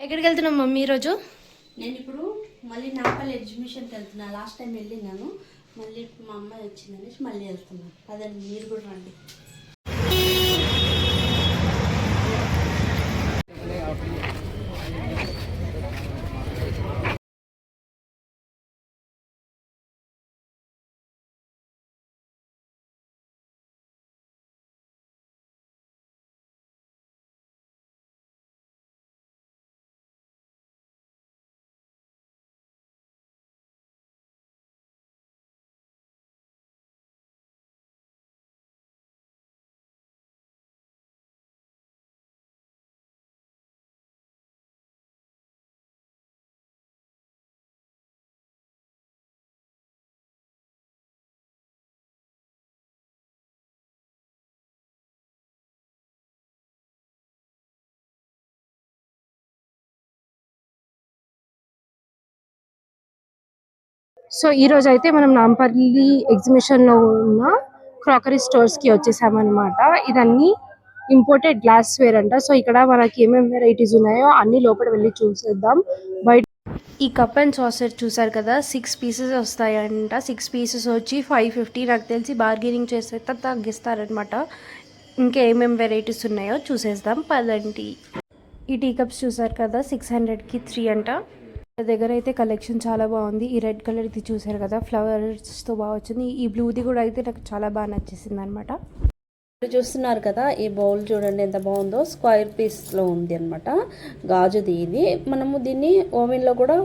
ఎక్కడికి వెళ్తున్నాం మమ్మీ ఈరోజు? నేను ఇప్పుడు మళ్ళీ నాపల్లి ఎగ్జిబిషన్కి వెళ్తున్నా. లాస్ట్ టైం వెళ్ళినాను, మళ్ళీ మా అమ్మాయి వచ్చిందనేసి మళ్ళీ వెళ్తున్నాను. అదండి, మీరు కూడా రండి. సో ఈ రోజు అయితే మనం నాంపల్లి ఎగ్జిబిషన్ లో ఉన్న క్రాకరీ స్టోర్స్ కి వచ్చేసామన్నమాట. ఇదన్నీ ఇంపోర్టెడ్ గ్లాస్ వేర్ అంట. సో ఇక్కడ మనకి ఏమేమి వెరైటీస్ ఉన్నాయో అన్ని లోపల వెళ్ళి చూసేద్దాం. బయట ఈ కప్ అండ్ సాసర్ చూసారు కదా, 6 పీసెస్ వస్తాయంట. 6 పీసెస్ వచ్చి 550. నాకు తెలిసి బార్గెనింగ్ చేస్తే తగ్గిస్తారనమాట. ఇంకా ఏమేమి వెరైటీస్ ఉన్నాయో చూసేద్దాం పదండి. ఈ టీ కప్స్ చూసారు కదా, 600కి 3 అంట. దగ్గర అయితే కలెక్షన్ చాలా బాగుంది. ఈ రెడ్ కలర్ ఇది చూసారు కదా, ఫ్లవర్స్తో బాగా వచ్చింది. ఈ బ్లూది కూడా అయితే నాకు చాలా బాగా నచ్చేసింది అనమాట. చూస్తున్నారు కదా, ఈ బౌల్ చూడండి ఎంత బాగుందో. స్క్వేర్ పీస్లో ఉంది అనమాట, గాజుది. ఇది మనము దీన్ని ఓవెన్లో కూడా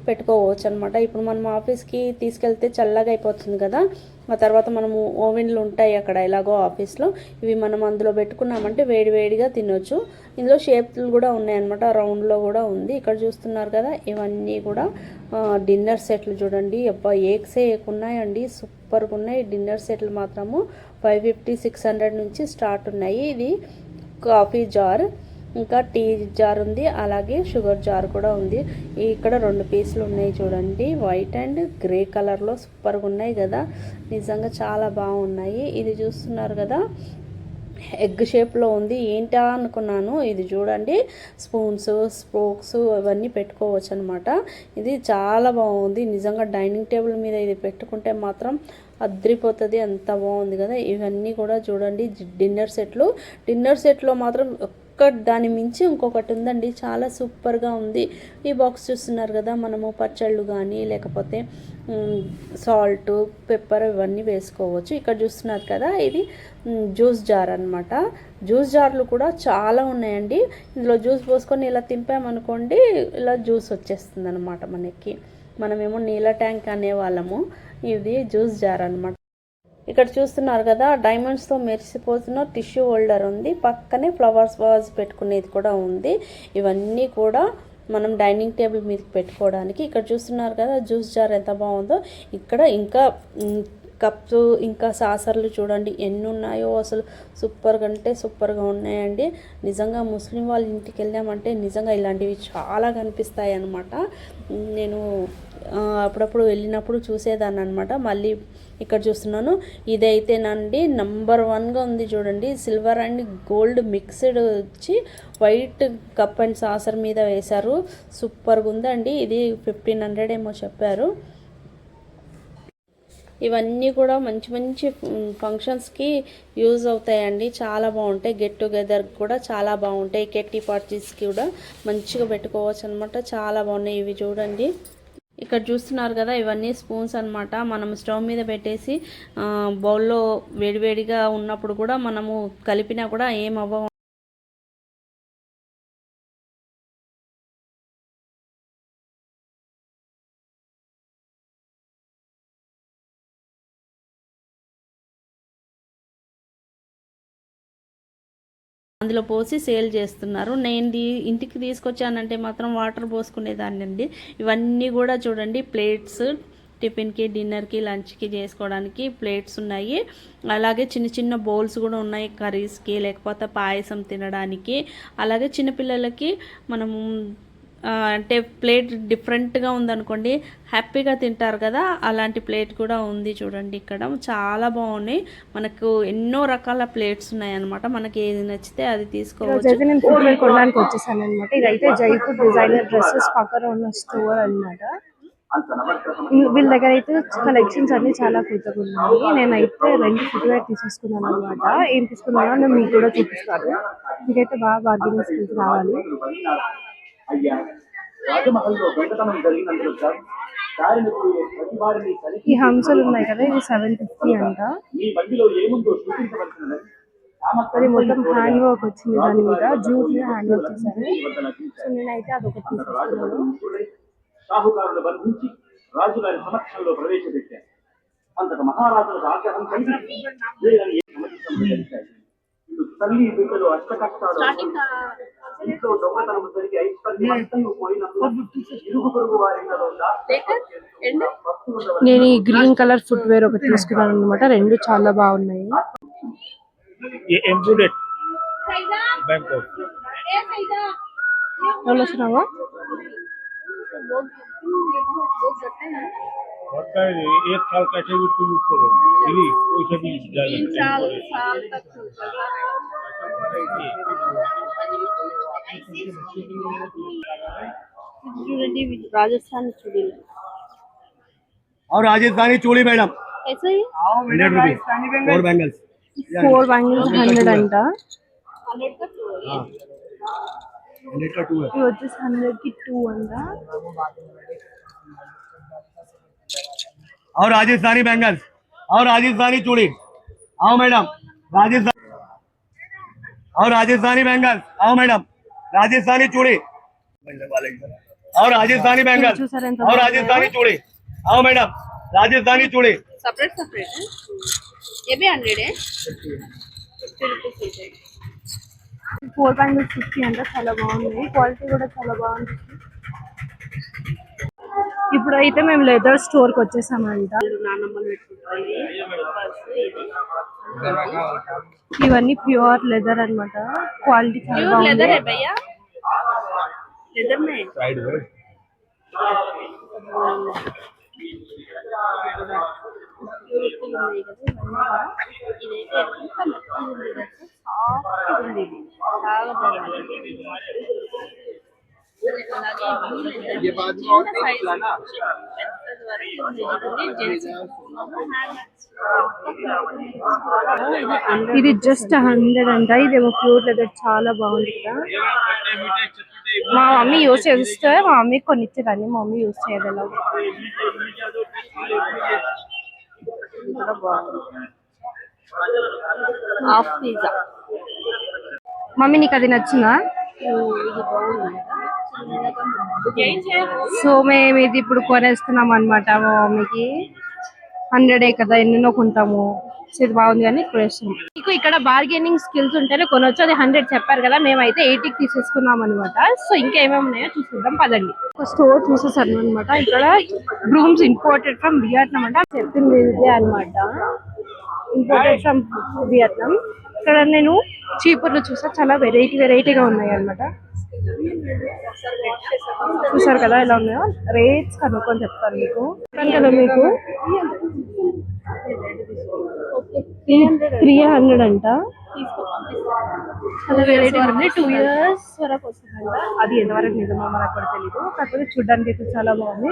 పెట్టుకోవచ్చు అనమాట. ఇప్పుడు మనం ఆఫీస్కి తీసుకెళ్తే చల్లగా అయిపోతుంది కదా, ఆ తర్వాత మనము ఓవెన్లు ఉంటాయి అక్కడ ఎలాగో ఆఫీస్లో. ఇవి మనం అందులో పెట్టుకున్నామంటే వేడి వేడిగా తినొచ్చు. ఇందులో షేప్లు కూడా ఉన్నాయన్నమాట, రౌండ్లో కూడా ఉంది. ఇక్కడ చూస్తున్నారు కదా, ఇవన్నీ కూడా డిన్నర్ సెట్లు చూడండి. అబ్బా, ఏక్సే ఉన్నాయండి, సూపర్గా ఉన్నాయి. డిన్నర్ సెట్లు మాత్రము 550 600 నుంచి స్టార్ట్ ఉన్నాయి. ఇది కాఫీ జార్, ఇంకా టీ జార్ ఉంది, అలాగే షుగర్ జార్ కూడా ఉంది. ఇక్కడ 2 పీసులు ఉన్నాయి చూడండి, వైట్ అండ్ గ్రే కలర్లో సూపర్గా ఉన్నాయి కదా, నిజంగా చాలా బాగున్నాయి. ఇది చూస్తున్నారు కదా, ఎగ్ షేప్లో ఉంది. ఏంటా అనుకున్నాను. ఇది చూడండి, స్పూన్స్, స్పోక్స్ అవన్నీ పెట్టుకోవచ్చు అనమాట. ఇది చాలా బాగుంది నిజంగా. డైనింగ్ టేబుల్ మీద ఇది పెట్టుకుంటే మాత్రం అద్రిపోతుంది, అంత బాగుంది కదా. ఇవన్నీ కూడా చూడండి డిన్నర్ సెట్లో మాత్రం దాని మించి ఇంకొకటి ఉందండి, చాలా సూపర్గా ఉంది. ఈ బాక్స్ చూస్తున్నారు కదా, మనము పచ్చళ్ళు కానీ లేకపోతే సాల్ట్, పెప్పర్ ఇవన్నీ వేసుకోవచ్చు. ఇక్కడ చూస్తున్నారు కదా, ఇది జ్యూస్ జార్ అనమాట. జ్యూస్ జార్లు కూడా చాలా ఉన్నాయండి. ఇందులో జ్యూస్ పోసుకొని ఇలా తింపామనుకోండి, ఇలా జ్యూస్ వచ్చేస్తుంది అనమాట మనకి. మనమేమో నీళ్ళ ట్యాంక్ అనేవాళ్ళము, ఇది జ్యూస్ జార్ అనమాట. ఇక్కడ చూస్తున్నారు కదా, డైమండ్స్తో మెరిసిపోతున్న టిష్యూ హోల్డర్ ఉంది, పక్కనే ఫ్లవర్స్ వాజ్ పెట్టుకునేది కూడా ఉంది. ఇవన్నీ కూడా మనం డైనింగ్ టేబుల్ మీదకి పెట్టుకోవడానికి. ఇక్కడ చూస్తున్నారు కదా, జ్యూస్ జార్ ఎంత బాగుందో. ఇక్కడ ఇంకా కప్స్, ఇంకా సాసర్లు చూడండి ఎన్ని ఉన్నాయో. అసలు సూపర్గా అంటే సూపర్గా ఉన్నాయండి. నిజంగా ముస్లిం వాళ్ళ ఇంటికి వెళ్ళామంటే నిజంగా ఇలాంటివి చాలా కనిపిస్తాయి అన్నమాట. నేను అప్పుడప్పుడు వెళ్ళినప్పుడు చూసేదాన్ని అనమాట. మళ్ళీ ఇక్కడ చూస్తున్నాను, ఇదైతేనండి నంబర్ 1గా ఉంది చూడండి. సిల్వర్ అండ్ గోల్డ్ మిక్స్డ్ వచ్చి వైట్ కప్ అండ్ సాసర్ మీద వేశారు. సూపర్గా ఉందండి. ఇది 1500 ఏమో చెప్పారు. ఇవన్నీ కూడా మంచి మంచి ఫంక్షన్స్కి యూజ్ అవుతాయండి, చాలా బాగుంటాయి. గెట్ టుగెదర్ కూడా చాలా బాగుంటాయి. కెట్టి పార్టీస్కి కూడా మంచిగా పెట్టుకోవచ్చు అనమాట, చాలా బాగున్నాయి. ఇవి చూడండి, ఇక్కడ చూస్తున్నారు కదా, ఇవన్నీ స్పూన్స్ అనమాట. మనం స్టవ్ మీద పెట్టేసి బౌల్లో వేడివేడిగా ఉన్నప్పుడు కూడా మనము కలిపినా కూడా ఏం అవ్వవు. అందులో పోసి సేల్ చేస్తున్నారు. నేను ఇంటికి తీసుకొచ్చానంటే మాత్రం వాటర్ పోసుకునేదాన్ని అండి. ఇవన్నీ కూడా చూడండి, ప్లేట్స్, టిఫిన్కి, డిన్నర్కి, లంచ్కి చేసుకోవడానికి ప్లేట్స్ ఉన్నాయి. అలాగే చిన్న చిన్న బౌల్స్ కూడా ఉన్నాయి, కర్రీస్కి లేకపోతే పాయసం తినడానికి. అలాగే చిన్నపిల్లలకి మనము అంటే ప్లేట్ డిఫరెంట్గా ఉందనుకోండి హ్యాపీగా తింటారు కదా, అలాంటి ప్లేట్ కూడా ఉంది చూడండి. ఇక్కడ చాలా బాగున్నాయి, మనకు ఎన్నో రకాల ప్లేట్స్ ఉన్నాయన్నమాట. మనకి ఏది నచ్చితే అది తీసుకోవచ్చు. అయితే నేను ఫుట్వేర్ కొనడానికి వచ్చేసాను అనమాట. ఇదైతే జైపూర్ డిజైనర్ డ్రెస్సెస్ పక్కన ఉన్న స్టోర్ అన్నమాట. వీళ్ళ దగ్గర అయితే కలెక్షన్స్ అన్ని చాలా కొత్తగా ఉన్నాయి. నేనైతే 2 ఫుట్వేర్ తీసేసుకున్నాను అనమాట. ఏం తీసుకున్నానో నేను మీకు కూడా చూపిస్తాను. మీకైతే బాగా బార్గెనింగ్ స్కిల్స్ రావాలి. ఈ హంసలు ఉన్నాయి కదా, ఇది 750 అంట. అది మొత్తం హ్యాండ్ వర్క్ వచ్చింది, దాని మీద జూట్ హ్యాండ్ వర్క్ చేశారు. సో నేనైతే అదొకటి తీసుకున్నాను. షాహుకారులు బంధించి రాజుగారి సమక్షంలో ప్రవేశపెట్టారు. అంతట మహారాజులకు ఆగ్రహం కలిగి తల్లి బిడ్డలు అష్టకష్టాలు ఇంట్లో దొంగతనం జరిగి ఐశ్వర్యం పోయినప్పుడు ఇరుగు పొరుగు వారి నేను ఈ గ్రీన్ కలర్ ఫుట్వేర్ ఒకటి తీసుకున్నాను అనమాట. 2 చాలా బాగున్నాయి. ఆలోచనవా एक साल कैसे भी तुम करो वैसे भी రాజస్థాన్ చూడండి. और राजस्थानी चूड़ी मैडम कैसे है? 100 रुपीज 4 बैंगल्स 4 బ్యాంగిల్స్ 100 అంట. 100 का 2 है. 100 का 2 है. ఇది వచ్చేసి 100 కి 2 అంట. और राजस्थानी बैंगल्स और राजस्थानी चूड़ी आओ मैडम राजस्थान और राजस्थानी बैंगल्स आओ मैडम राजस्थानी चूड़ी और राजस्थानी बैंगल्स और राजस्थानी चूड़ी आओ मैडम राजस्थानी चूड़ी सेपरेट सेपरेट है. ये भी 100 है. 50 रुपीस हो जाएगा. 4 బ్యాంగిల్స్ 50 అంట. చాలా బాగున్నాయి, క్వాలిటీ కూడా చాలా బాగుంది. ఇప్పుడైతే మేము లెదర్ స్టోర్ కి వచ్చేసామంట. నానమ్మలు పెట్టుకుంటారు. ఇవన్నీ ప్యూర్ లెదర్ అన్నమాట. క్వాలిటీ చాలా प्योर బాగుంది. लेदर है भैया, लेदर में साइड में ఇదైతే ఎంత మెత్తగా ఉంది కదా, సాఫ్ట్ ఉంది. ఇది చాలా బాగుంది. అలాగే ఇది జస్ట్ 100 అంట. ఇదేమో ప్యూర్ లెదర్, చాలా బాగుంది కదా. మా మమ్మీ యూజ్ చేస్తే మా మమ్మీ కొనిచ్చేదాన్ని, మా మమ్మీ యూజ్ చేయదు. ఎలా హాఫ్ పిజ్జా. మమ్మీ నీకు అది నచ్చిందా? సో మేము ఇది ఇప్పుడు కొనేస్తున్నాం అనమాట. మా మమ్మీకి 100 కదా, ఎన్నెన్నో కొంటాము. సో ఇది బాగుంది కానీ కొనేస్తున్నాం. మీకు ఇక్కడ బార్గెనింగ్ స్కిల్స్ ఉంటేనే కొనొచ్చు. అది 100 చెప్పారు కదా, మేమైతే 80కి తీసేసుకున్నాం అనమాట. సో ఇంకా ఏమేమి ఉన్నాయో చూసుకుందాం పదండి. ఒక స్టోర్ చూసేసాను అనమాట. ఇక్కడ బ్రూమ్స్ ఇంపోర్టెడ్ ఫ్రమ్ వియట్నాం అంట. చెప్పింది ఇదే అనమాట, ఇంపోర్టెడ్ ఫ్రమ్ వియట్నాం. ఇక్కడ నేను చీపుర్లు చూసా, చాలా వెరైటీగా ఉన్నాయి అనమాట. చూసారు కదా ఎలా ఉన్నాయో. రేట్స్ కనుక్కొని చెప్తాను మీకు. చెప్పాను కదా మీకు 300 అంట. చాలా వెరైటీ ఉంది. 2 years వరకు వస్తుందంట. అది ఎంతవరకు నిజమో మనకు కూడా తెలీదు. కాకపోతే చూడడానికి అయితే చాలా బాగుంది.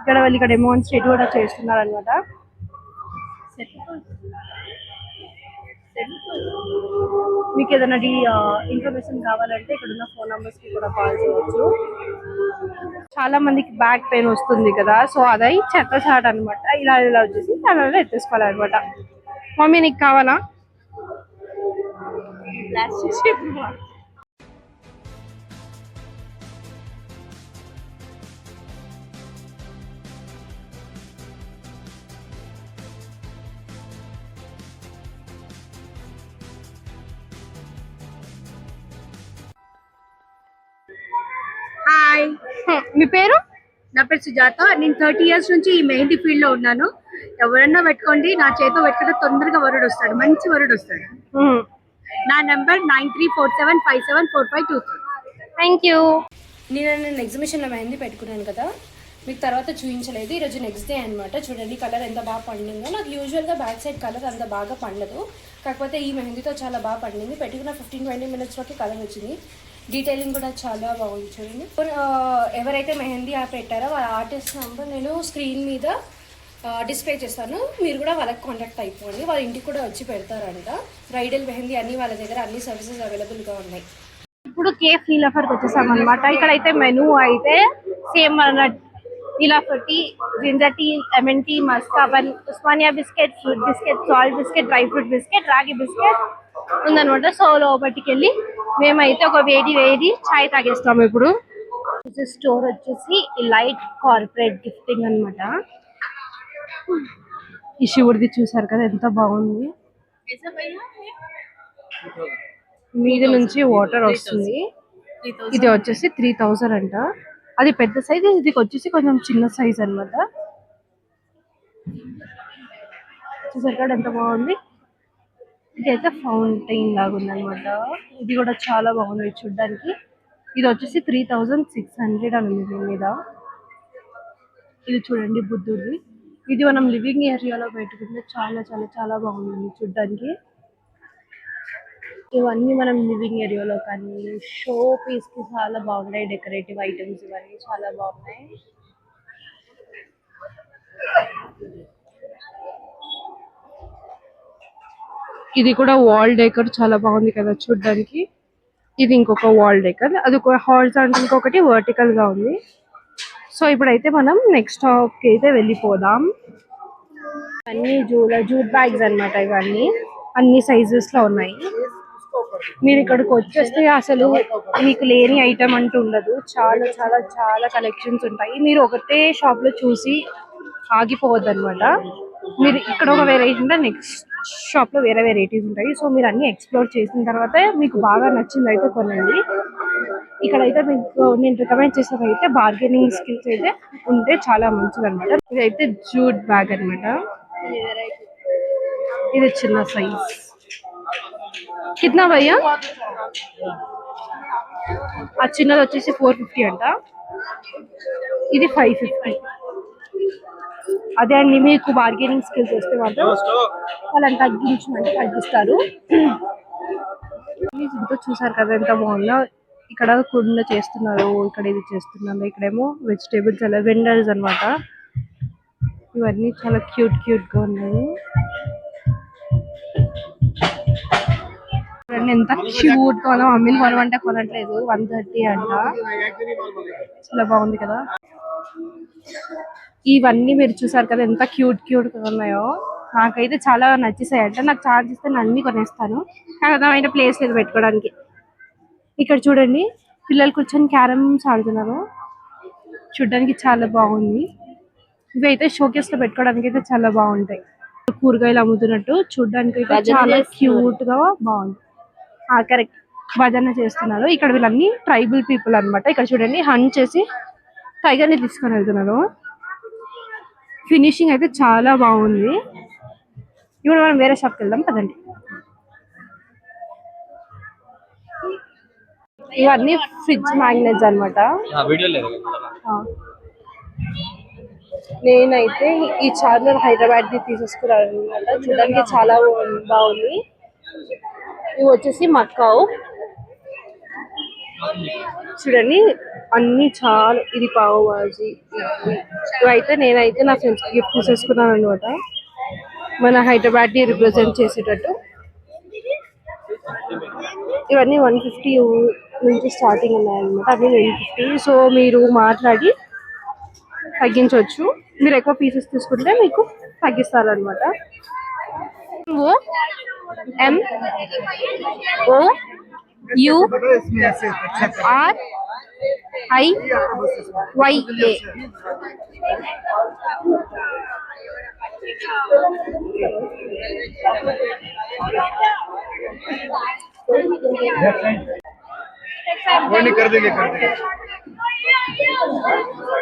ఇక్కడ వాళ్ళు ఇక్కడ డెమోన్స్ట్రేట్ కూడా చేస్తున్నారు అనమాట. మీకు ఏదైనా ఇన్ఫర్మేషన్ కావాలంటే ఇక్కడ ఉన్న ఫోన్ నంబర్స్ కి కూడా కాల్ చేయవచ్చు. చాలా మందికి బ్యాక్ పెయిన్ వస్తుంది కదా, సో అదై చెత్త చాట్ అనమాట. ఇలా వచ్చేసి తనలో ఎత్తేసుకోవాలన్నమాట. మమ్మీ నీకు కావాలా? హాయ్, మీ పేరు? నా పేరు సుజాత. నేను 30 years నుంచి ఈ మెహందీ ఫీల్డ్ లో ఉన్నాను. ఎవరన్నా పెట్టుకోండి, నా చేతితో పెట్టుకుంటే తొందరగా వరుడు వస్తాడు, మంచి వరుడు వస్తాడు. నా నెంబర్ 9347574523. Thank you. నేను ఎగ్జిబిషన్లో మెహందీ పెట్టుకున్నాను కదా, మీకు తర్వాత చూపించలేదు. ఈరోజు నెక్స్ట్ డే అనమాట. చూడండి కలర్ ఎంత బాగా పండిందో. నాకు యూజువల్గా బ్యాక్ సైడ్ కలర్ అంత బాగా పండదు, కాకపోతే ఈ మెహందీతో చాలా బాగా పండింది. పెట్టుకున్న 15-20 మినిట్స్లోకి కలర్ వచ్చింది. డీటెయిలింగ్ కూడా చాలా బాగుంది చూడండి. ఎవరైతే మెహందీ పెట్టారో వాళ్ళ ఆర్టిస్ట్ నెంబర్ నేను స్క్రీన్ మీద డిస్ప్లే చేస్తాను, మీరు కూడా వాళ్ళకి కాంటాక్ట్ అయిపోండి. వాళ్ళ ఇంటికి కూడా వచ్చి పెడతారంట. బ్రైడల్ మెహందీ అన్ని వాళ్ళ దగ్గర అన్ని సర్వీసెస్ అవైలబుల్గా ఉన్నాయి. ఇప్పుడు కేఫ్ నీలాఫర్కి వచ్చేసాం అనమాట. ఇక్కడైతే మెనూ అయితే సేమ్ మన Niloufer tea, ginger tea, lemon tea, మస్కాబన్, Osmania biscuit, fruit biscuit, salt biscuit, dry fruit biscuit, ragi biscuit ఉందనమాట. సో లోపలికి వెళ్ళి మేమైతే ఒక వేడి చాయ్ తాగేస్తాము. ఇప్పుడు స్టోర్ వచ్చేసి లైట్ కార్పొరేట్ గిఫ్టింగ్ అనమాట. ఈ శివుడిది చూసారు కదా ఎంత బాగుంది, మీద నుంచి వాటర్ వస్తుంది. ఇది వచ్చేసి 3000 అంట. అది పెద్ద సైజ్, ఇది వచ్చేసి కొంచెం చిన్న సైజ్ అనమాట. చూసారు కదా ఎంత బాగుంది. ఇది అయితే ఫౌంటైన్ లాగా ఉంది అనమాట. ఇది కూడా చాలా బాగుంది చూడ్డానికి. ఇది వచ్చేసి 3600 అని ఉంది దీని మీద. ఇది చూడండి బుద్ధుడిది. ఇది మనం లివింగ్ ఏరియాలో పెట్టుకుంటే చాలా చాలా చాలా బాగుంది చూడ్డానికి. ఇవన్నీ మనం లివింగ్ ఏరియాలో కానీ షో పీస్ కి చాలా బాగున్నాయి. డెకరేటివ్ ఐటమ్స్ ఇవన్నీ చాలా బాగున్నాయి. ఇది కూడా వాల్ డెకర్ చాలా బాగుంది కదా చూడ్డానికి. ఇది ఇంకొక వాల్ డెకర్, అది ఒక హారిజాంటల్, ఇంకొకటి వర్టికల్ గా ఉంది. సో ఇప్పుడైతే మనం నెక్స్ట్ స్టాప్ కి అయితే వెళ్ళిపోదాం. అన్ని జూట్ బ్యాగ్స్ అన్నమాట. ఇవన్నీ అన్ని సైజెస్ లో ఉన్నాయి. మీరు ఇక్కడికి వచ్చేస్తే అసలు మీకు లేని ఐటమ్ అంటూ ఉండదు. చాలా చాలా చాలా కలెక్షన్స్ ఉంటాయి. మీరు ఒకటే షాప్ లో చూసి ఆగిపోవద్దు అనమాట. మీరు ఇక్కడ ఒక వెరైటీ ఉంటే నెక్స్ట్ షాప్ లో వేరే వెరైటీస్ ఉంటాయి. సో మీరు అన్ని ఎక్స్ప్లోర్ చేసిన తర్వాత మీకు బాగా నచ్చింది అయితే కొనండి. ఇక్కడైతే మీకు నేను రికమెండ్ చేసేది అయితే బార్గెనింగ్ స్కిల్స్ అయితే ఉంటే చాలా మంచిది అనమాట. ఇదైతే జూట్ బ్యాగ్ అనమాట. ఇది చిన్న సైజ్. కిतना భయ్యా? ఆ చిన్నది వచ్చేసి 450 అంట. ఇది 550. అదే అండి, మీకు బార్గెనింగ్ స్కిల్స్ వస్తే మాత్రం వాళ్ళని తగ్గిస్తారు. ఇంట్లో చూసారు కదా ఎంత బాగుందో. ఇక్కడ కుండ చేస్తున్నారు, ఇక్కడ ఇది చేస్తున్నారు. ఇక్కడేమో వెజిటేబుల్స్ అలా వెండర్స్ అనమాట. ఇవన్నీ చాలా క్యూట్ గా ఉన్నాయి. ఎంత క్యూట్ గా ఉన్నా. మమ్మీని కొనమంటే కొనట్లేదు. 130 అంట. చాలా బాగుంది కదా. ఇవన్నీ మీరు చూసారు కదా ఎంత క్యూట్ గా ఉన్నాయో. నాకైతే చాలా నచ్చేసాయి అంట. నాకు ఛార్జ్ ఇస్తే నేను అన్ని కొనేస్తాను. కాకపోతే ప్లేస్ లేదు పెట్టుకోవడానికి. ఇక్కడ చూడండి పిల్లలు కూర్చొని క్యారమ్స్ ఆడుతున్నారు. చూడడానికి చాలా బాగుంది. ఇవి అయితే షోకేస్ లో పెట్టుకోవడానికి అయితే చాలా బాగుంటాయి. కూరగాయలు అమ్ముతున్నట్టు చూడడానికి అయితే చాలా క్యూట్ గా బాగుంది. కరెక్ట్, భజన చేస్తున్నారు. ఇక్కడ వీళ్ళన్నీ ట్రైబల్ పీపుల్ అన్నమాట. ఇక్కడ చూడండి హంట్ చేసి టైగర్ ని తీసుకొని వెళ్తున్నారు. ఫినిషింగ్ అయితే చాలా బాగుంది. ఇప్పుడు మనం వేరే షాప్కి వెళ్దాం కదండి. ఇవన్నీ ఫ్రిడ్జ్ మ్యాగ్నెట్స్ అన్నమాట. నేనైతే ఈ చార్జర్ హైదరాబాద్ ది తీసేసుకున్నాను అనమాట. చూడడానికి చాలా బాగుంది. ఇవి వచ్చేసి మక్కావు. చూడండి అన్ని చాలా. ఇది పావు బాజీ. ఇవైతే నేనైతే నా ఫ్రెండ్స్ కి గిఫ్ట్ తీసేసుకున్నాను అనమాట. మన హైదరాబాద్ ని రిప్రజెంట్ చేసేటట్టు. ఇవన్నీ 150 నుంచి స్టార్టింగ్ ఉన్నాయన్నమాట. అవి 150. సో మీరు మాట్లాడి తగ్గించవచ్చు. మీరు ఎక్కువ పీసెస్ తీసుకుంటే మీకు తగ్గిస్తారనమాట. MOURIYA.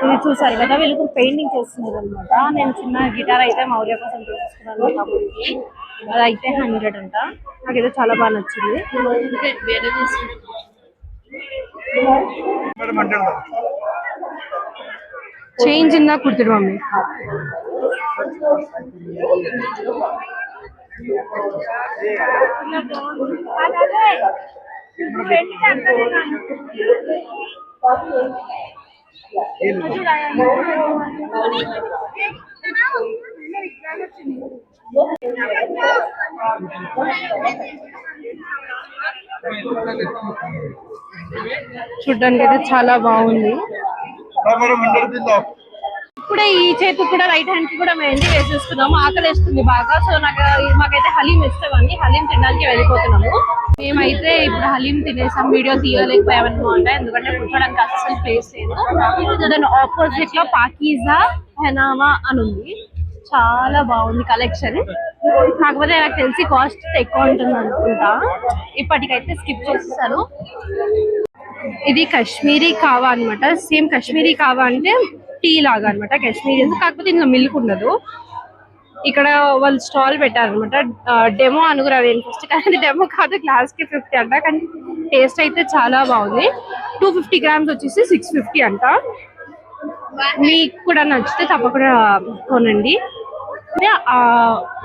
ఇది చూసారు కదా, వీళ్ళకు పెయింటింగ్ చేస్తున్నారు అనమాట. నేను చిన్న గిటార్ అయితే మౌర్య కోసం తీసుకున్నాను తమ్ముడికి. అదైతే 100 అంట. నాకైతే చాలా బాగా నచ్చింది. ಚೇಂಜ್ ಇಂದ ಕೊಡ್ತೀರಿ ಮಮ್ಮಿ. చూడ్డానికి అయితే చాలా బాగుంది. ఇప్పుడే ఈ చేతికి కూడా రైట్ హ్యాండ్ కి కూడా మెహందీ వేసేస్తున్నాము. ఆకలి వేస్తుంది బాగా. సో మాకైతే హలీం ఇష్టం అండి. హలీం తినడానికి వెళ్ళిపోతున్నాము. మేమైతే ఇప్పుడు హలీం తినేసాం. వీడియో తీయలేకపోయామన్నమాట, ఎందుకంటే కూర్చోడానికి అస్సలు ప్లేస్ లేదు. దాని ఆపోజిట్ లో పాకీజా హెనామా అని ఉంది. చాలా బాగుంది కలెక్షన్. కాకపోతే నాకు తెలిసి కాస్ట్ ఎక్కువ ఉంటుంది అనుకుంటా. ఇప్పటికైతే స్కిప్ చేసేసాను. ఇది కాశ్మీరీ కావా అనమాట. సేమ్ కాశ్మీరీ కావా అంటే టీ లాగా అనమాట కాశ్మీరీ, కాకపోతే ఇందులో మిల్క్ ఉండదు. ఇక్కడ వాళ్ళు స్టాల్ పెట్టారనమాట. డెమో అనుకురా ఫస్ట్, కానీ డెమో కాదు, గ్లాస్ కి 50 అంట. కానీ టేస్ట్ అయితే చాలా బాగుంది. 250 grams వచ్చేసి 650 అంట. మీకు కూడా నచ్చితే తప్పకుండా కొనండి.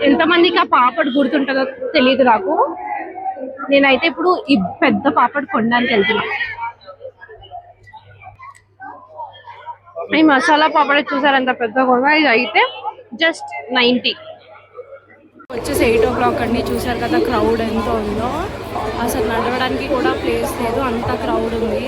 ఎంతమందికి ఆ పాపడ్ గుర్తుంటుందో తెలియదు నాకు. నేనైతే ఇప్పుడు ఈ పెద్ద పాపడ్ కొనడానికి వెళ్తున్నాను. ఈ మసాలా పాపడ్ చూసారు ఎంత పెద్దగా ఉందో. ఇది అయితే జస్ట్ 90. వచ్చేసి 8 o'clock అండి. చూసారు కదా క్రౌడ్ ఎంత ఉందో. అసలు నడవడానికి కూడా ప్లేస్ లేదు, అంత క్రౌడ్ ఉంది.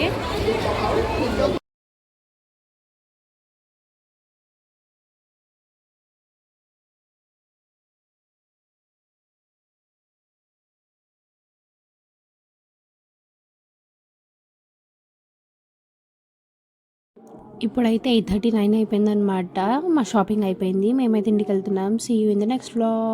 ఇప్పుడైతే 8:39 అయిపోయింది అనమాట. మా షాపింగ్ అయిపోయింది. మేమైతే ఇంటికి వెళ్తున్నాం. See you in the next vlog.